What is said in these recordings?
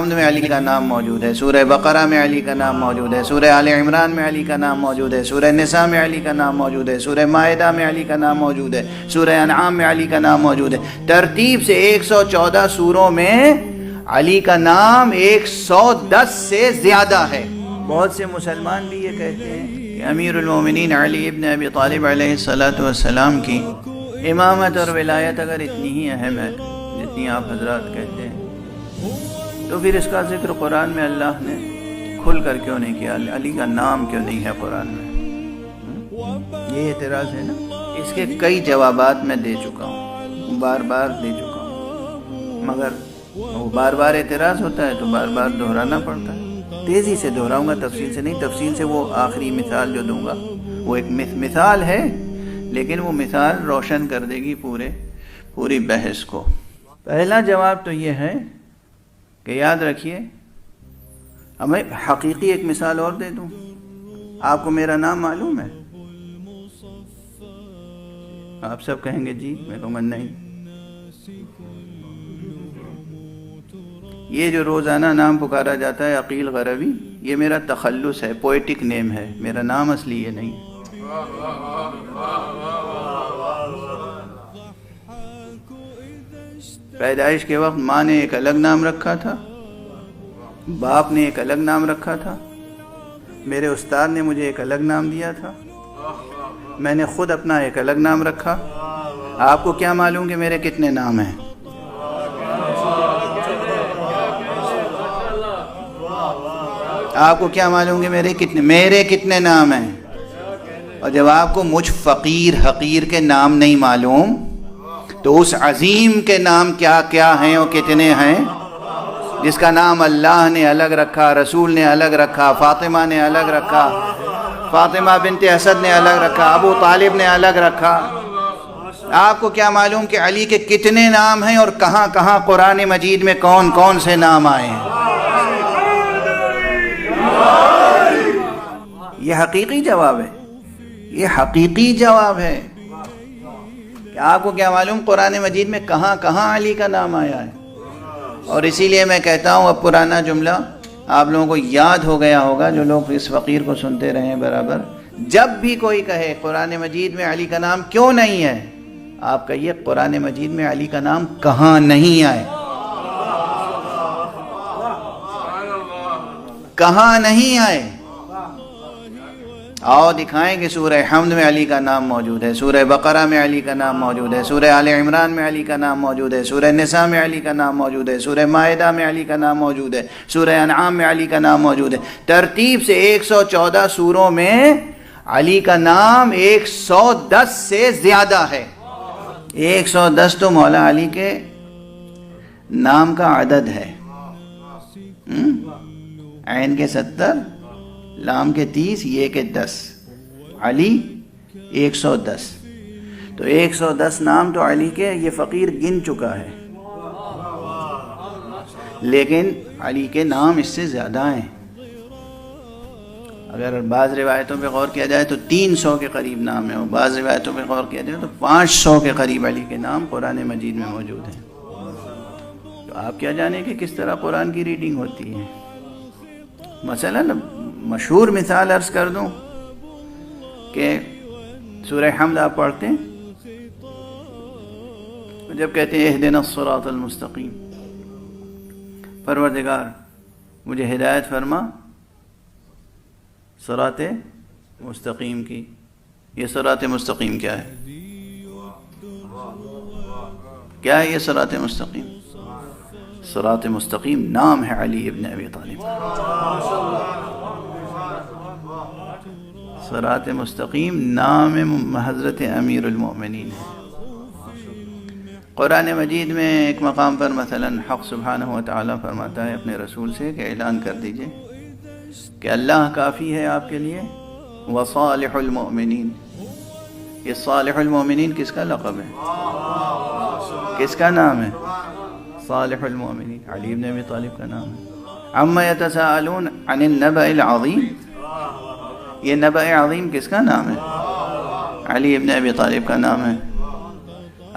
حمد میں علی کا نام موجود ہے، سورہ بقرہ میں علی کا نام موجود ہے، سورہ آل عمران میں علی کا نام موجود ہے، سورہ نساء میں علی کا نام موجود ہے، سورہ مائدہ میں علی کا نام موجود ہے، سورہ انعام میں علی کا نام موجود ہے۔ ترتیب سے 114 سوروں میں علی کا نام 110 سے زیادہ ہے۔ بہت سے مسلمان بھی یہ کہتے ہیں کہ امیر المومنین علی ابن ابی طالب علیہ السلام کی امامت اور ولایت اگر اتنی ہی اہم ہے جتنی آپ حضرات کہتے ہیں، تو پھر اس کا ذکر قرآن میں اللہ نے کھل کر کیوں نہیں کیا؟ علی کا نام کیوں نہیں ہے قرآن میں؟ یہ اعتراض ہے نا۔ اس کے کئی جوابات میں دے چکا ہوں، بار بار دے چکا ہوں، مگر وہ بار بار اعتراض ہوتا ہے تو بار بار دہرانا پڑتا ہے۔ تیزی سے دہراؤں گا، تفصیل سے نہیں۔ تفصیل سے وہ آخری مثال جو دوں گا وہ ایک مثال ہے، لیکن وہ مثال روشن کر دے گی پوری بحث کو۔ پہلا جواب تو یہ ہے کہ یاد رکھیے، ہمیں حقیقی ایک مثال اور دے دوں۔ آپ کو میرا نام معلوم ہے؟ آپ سب کہیں گے جی، میں کہوں گا نہیں۔ یہ جو روزانہ نام پکارا جاتا ہے عقیل غربی، یہ میرا تخلص ہے، پوئٹک نیم ہے، میرا نام اصلی یہ نہیں ہے۔ پیدائش کے وقت ماں نے ایک الگ نام رکھا تھا، باپ نے ایک الگ نام رکھا تھا، میرے استاد نے مجھے ایک الگ نام دیا تھا، میں نے خود اپنا ایک الگ نام رکھا۔ آپ کو کیا معلوم کہ میرے کتنے نام ہیں؟ آپ کو کیا معلوم کہ میرے کتنے نام ہیں؟ اور جب آپ کو مجھ فقیر حقیر کے نام نہیں معلوم تو اس عظیم کے نام کیا کیا ہیں اور کتنے ہیں، جس کا نام اللہ نے الگ رکھا، رسول نے الگ رکھا، فاطمہ نے الگ رکھا، فاطمہ بنت اسد نے الگ رکھا، ابو طالب نے الگ رکھا۔ آپ کو کیا معلوم کہ علی کے کتنے نام ہیں اور کہاں کہاں قرآن مجید میں کون کون سے نام آئے ہیں؟ یہ حقیقی جواب ہے، یہ حقیقی جواب ہے کہ آپ کو کیا معلوم قرآن مجید میں کہاں کہاں علی کا نام آیا ہے۔ اور اسی لیے میں کہتا ہوں، اب پرانا جملہ آپ لوگوں کو یاد ہو گیا ہوگا جو لوگ اس فقیر کو سنتے رہے ہیں برابر، جب بھی کوئی کہے قرآن مجید میں علی کا نام کیوں نہیں ہے، آپ کہیے قرآن مجید میں علی کا نام کہاں نہیں آئے، کہاں نہیں آئے۔ آؤ دکھائیں کہ سورہ حمد میں علی کا نام موجود ہے، سورہ بقرہ میں علی کا نام موجود ہے، سورہ آل عمران میں علی کا نام موجود ہے، سورہ نساء میں علی کا نام موجود ہے، سورہ مائدہ میں علی کا نام موجود ہے، سورہ انعام میں علی کا نام موجود ہے۔ ترتیب سے 114 سوروں میں علی کا نام 110 سے زیادہ ہے۔ 110 تو مولا علی کے نام کا عدد ہے۔ عین کے 70، لام کے 30، یہ کے 10، علی 110۔ تو 110 نام تو علی کے یہ فقیر گن چکا ہے، لیکن علی کے نام اس سے زیادہ ہیں۔ اگر بعض روایتوں پہ غور کیا جائے تو 300 کے قریب نام ہیں، اور بعض روایتوں پہ غور کیا جائے تو 500 کے قریب علی کے نام قرآن مجید میں موجود ہیں۔ تو آپ کیا جانیں کہ کس طرح قرآن کی ریڈنگ ہوتی ہے۔ مثلا مشہور مثال عرض کر دوں کہ سورہ حمد آپ پڑھتے ہیں، جب کہتے ہیں اہدنا الصراط المستقیم، پروردگار مجھے ہدایت فرما صراط مستقیم کی۔ یہ صراط مستقیم کیا ہے؟ کیا ہے یہ صراط مستقیم؟ صراط مستقیم نام ہے علی ابن ابی طالب۔ صراط مستقیم نام حضرت امیر المومنین ہے۔ قرآن مجید میں ایک مقام پر مثلا حق سبحانہ و تعالیٰ فرماتا ہے اپنے رسول سے کہ اعلان کر دیجئے کہ اللہ کافی ہے آپ کے لیے، وصالح المؤمنین۔ یہ صالح المؤمنین کس کا لقب ہے؟ کس کا نام ہے؟ صالح المؤمنین، علی بن ابی طالب کا نام ہے۔ عما یتساءلون عن النبأ العظیم، یہ نبأ عظیم کس کا نام ہے؟ علی بن ابی طالب کا نام ہے۔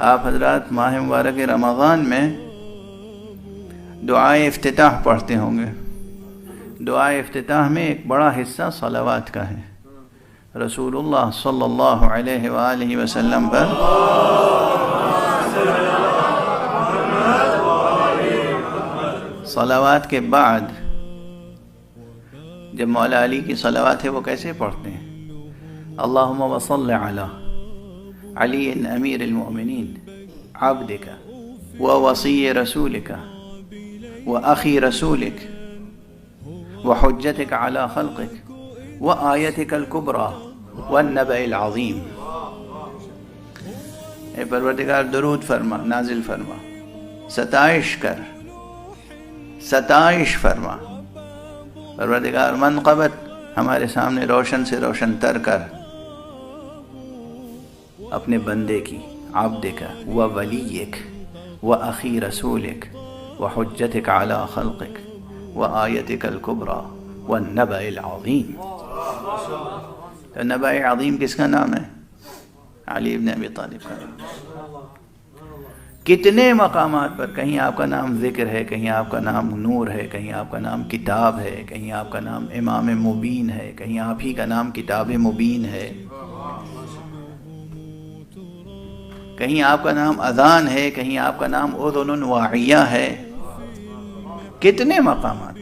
آپ حضرات ماہ مبارک رمضان میں دعائے افتتاح پڑھتے ہوں گے. دعائے افتتاح میں ایک بڑا حصہ صلوات کا ہے. رسول اللہ صلی اللہ علیہ وآلہ وسلم پر صلوات کے بعد جب مولا علی کی صلوات ہے وہ کیسے پڑھتے ہیں؟ اللہم وصل علی علی امیر المؤمنین عبدک ووصی رسولک واخی رسولک وحجتک علی خلقک وآیتک الکبریٰ والنبأ العظیم. اے پروردگار درود فرما، نازل فرما، ستائش کر، ستائش فرما. پروردگار منقبت ہمارے سامنے روشن سے روشن تر کر اپنے بندے کی، عبدک و ولیک و اخی رسولک و حجتک علی خلقک و آیتک الکبریٰ والنبأ العظیم. تو نبأ عظیم کس کا نام ہے؟ علی ابن ابی طالب کا نام. کتنے مقامات پر کہیں آپ کا نام ذکر ہے، کہیں آپ کا نام نور ہے، کہیں آپ کا نام کتاب ہے، کہیں آپ کا نام امام مبین ہے، کہیں آپ ہی کا نام کتاب مبین ہے، کہیں آپ کا نام اذان ہے، کہیں آپ کا نام اذن واعیہ ہے. کتنے مقامات.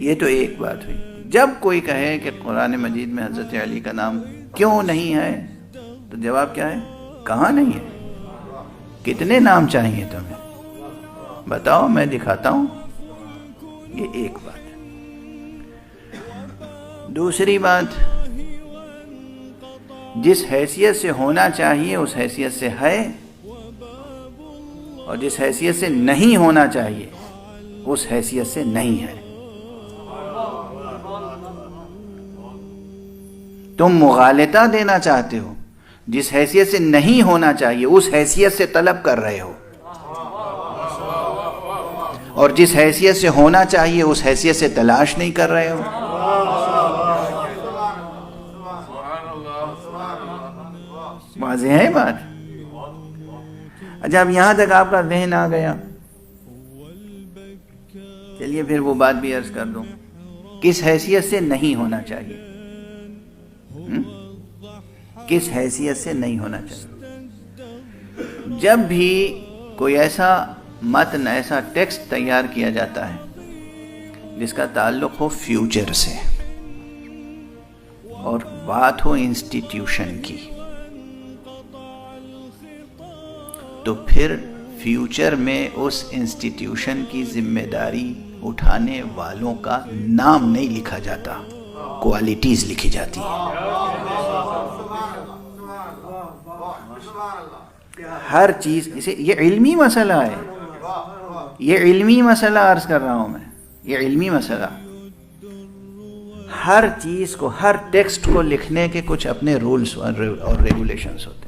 یہ تو ایک بات ہوئی. جب کوئی کہے کہ قرآن مجید میں حضرت علی کا نام کیوں نہیں ہے تو جواب کیا ہے؟ کہاں نہیں ہے؟ کتنے نام چاہیے تمہیں؟ بتاؤ، میں دکھاتا ہوں. یہ ایک بات. دوسری بات، جس حیثیت سے ہونا چاہیے اس حیثیت سے ہے، اور جس حیثیت سے نہیں ہونا چاہیے اس حیثیت سے نہیں ہے. تم مغالطہ دینا چاہتے ہو، جس حیثیت سے نہیں ہونا چاہیے اس حیثیت سے طلب کر رہے ہو، اور جس حیثیت سے ہونا چاہیے اس حیثیت سے تلاش نہیں کر رہے ہو. واضح ہے بات. اچھا، اب یہاں تک آپ کا ذہن آ گیا. چلیے پھر وہ بات بھی عرض کر دوں. کس حیثیت سے نہیں ہونا چاہیے؟ کس حیثیت سے نہیں ہونا چاہیے؟ جب بھی کوئی ایسا متن، ایسا ٹیکسٹ تیار کیا جاتا ہے جس کا تعلق ہو فیوچر سے اور بات ہو انسٹیٹیوشن کی، تو پھر فیوچر میں اس انسٹیٹیوشن کی ذمہ داری اٹھانے والوں کا نام نہیں لکھا جاتا، کوالٹیز لکھی جاتی ہیں. ہر چیز یہ علمی مسئلہ ہے. یہ علمی مسئلہ عرض کر رہا ہوں میں. یہ علمی مسئلہ. ہر چیز کو، ہر ٹیکسٹ کو لکھنے کے کچھ اپنے رولز اور ریگولیشنز ہوتے ہیں.